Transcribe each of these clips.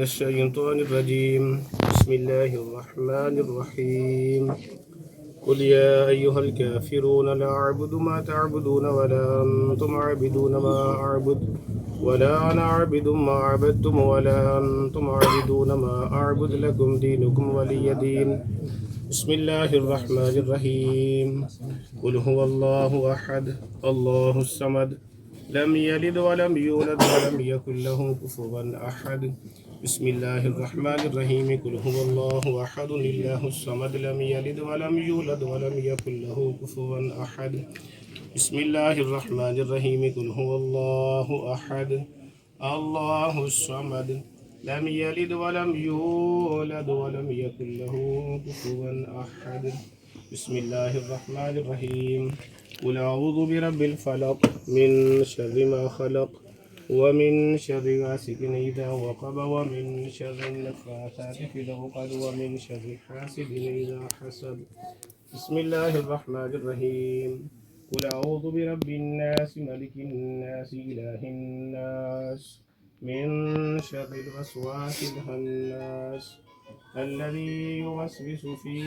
الشيطان الرجيم. بسم الله الرحمن الرحيم. قل يا أيها الكافرون لا أعبد ما تعبدون ولا أنتم عابدون ما أعبد ولا أنا عابد ما عبدتم ولا أنتم عابدون ما أعبد لكم دينكم ولي دين. بسم الله الرحمن الرحيم. قل هو الله أحد الله الصمد لم يلد ولم يولد ولم يكن له كفوا أحد. بسم الله الرحمن الرحيم. قل هو الله أحد الله الصمد لم يلد ولم يولد ولم يكن له كفوا أحد. بسم الله الرحمن الرحيم. قل هو الله أحد الله الصمد لم يلد ولم يولد ولم يكن له كفوا أحد. بسم الله الرحمن الرحيم. قل أعوذ برب الفلق من شر ما خلق ومن شر غاسق إذا وقب ومن شر النفاثات في العقد ومن شر حاسد إذا حسد. بسم الله الرحمن الرحيم. قل أعوذ برب الناس ملك الناس إله الناس من شر الوسواس الخناس الذي يوسوس في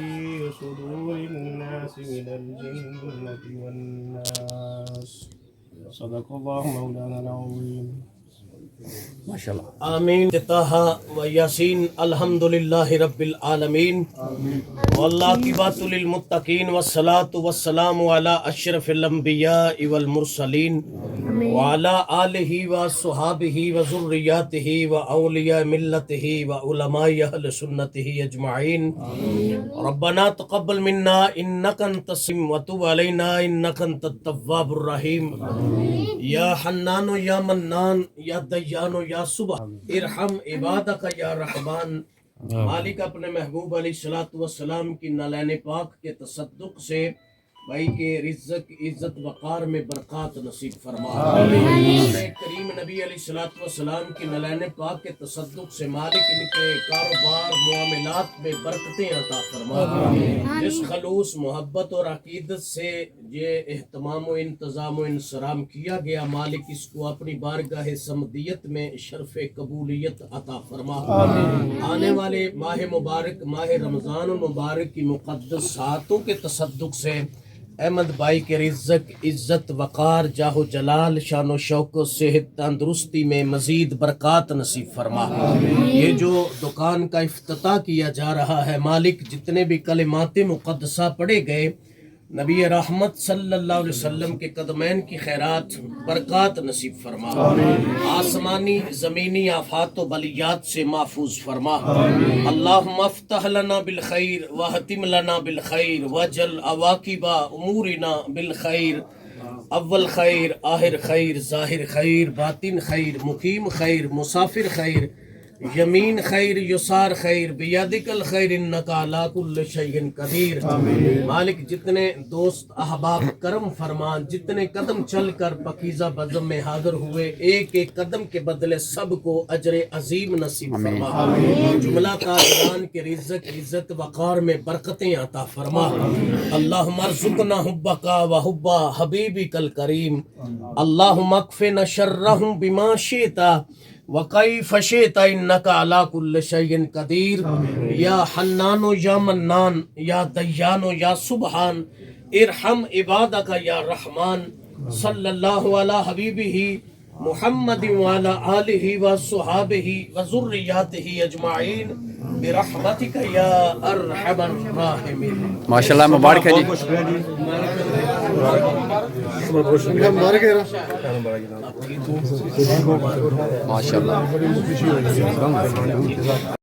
صدور الناس من الجنة والناس. صدق الله مولانا العظيم. ماشاءاللہ. آمین. طٰہٰ و یاسین. الحمدللہ رب العالمین. والعاقبۃ للمتقین والصلاۃ والسلام علی اشرف الانبیاء والمرسلین وعلی آلہ وصحابہ وذریاتہ واولیاء ملتہ وعلماء اہل سنتہ اجمعین. ربنا تقبل منا انک انت السمیع وتب علینا انک انت التواب الرحیم. یا حنان یا منان یا دیان یا سبحان ارحم عبادک یا رحمان. مالک اپنے محبوب علیہ الصلوۃ والسلام کی نالین پاک کے تصدق سے بھائی کے رزق عزت وقار میں برکات نصیب فرما. کریم نبی علیہ الصلوۃ والسلام کی نالین پاک کے تصدق سے مالک ان کے کاروبار معاملات میں برکتیں عطا فرما. جس خلوص محبت اور عقیدت سے یہ اہتمام و انتظام و انصرام کیا گیا مالک اس کو اپنی بارگاہ صمدیت میں شرف قبولیت عطا فرما. آنے والے ماہ مبارک ماہ رمضان المبارک کی مقدس ساعتوں کے تصدق سے احمد بھائی کے رزق عزت وقار جاہ و جلال شان و شوکت صحت تندرستی میں مزید برکات نصیب فرما. یہ جو دکان کا افتتاح کیا جا رہا ہے مالک جتنے بھی کلمات مقدسہ پڑھے گئے نبی رحمت صلی اللہ علیہ وسلم کے قدمین کی خیرات برکات نصیب فرما. آسمانی زمینی آفات و بلیات سے محفوظ فرما. اللہم افتح لنا بالخیر وحتم لنا بالخیر وجل عواقب امورنا بالخیر. اول خیر آخر خیر ظاہر خیر باطن خیر مقیم خیر مسافر خیر یمین خیر یسار خیر بیدک الخیر انک علی کل شیء قدیر. مالک جتنے دوست احباب کرم فرمان جتنے قدم چل کر پاکیزہ بزم میں حاضر ہوئے ایک ایک قدم کے بدلے سب کو اجر عظیم نصیب فرما. جملہ تاجران کے رزق عزت وقار میں برکتیں عطا فرما. اللہم ارزقنا حبک و حب حبیبک الکریم. اللہم اکفنا شرہم بما شئت وَقَيْفَ شِئْتَ إِنَّكَ عَلَى كُلِّ شَيْءٍ قَدِيرٌ. یا حنان یا منان یا دیان یا سبحان ارحم عبادک یا رحمان. صلی اللہ علی حبیبہ محمد وعلی آلہ وصحابہ وذریاتہ اجمعین برحمتک یا ارحم الراحمین. ماشاءاللہ مبارک ہے جی. ماشاءاللہ.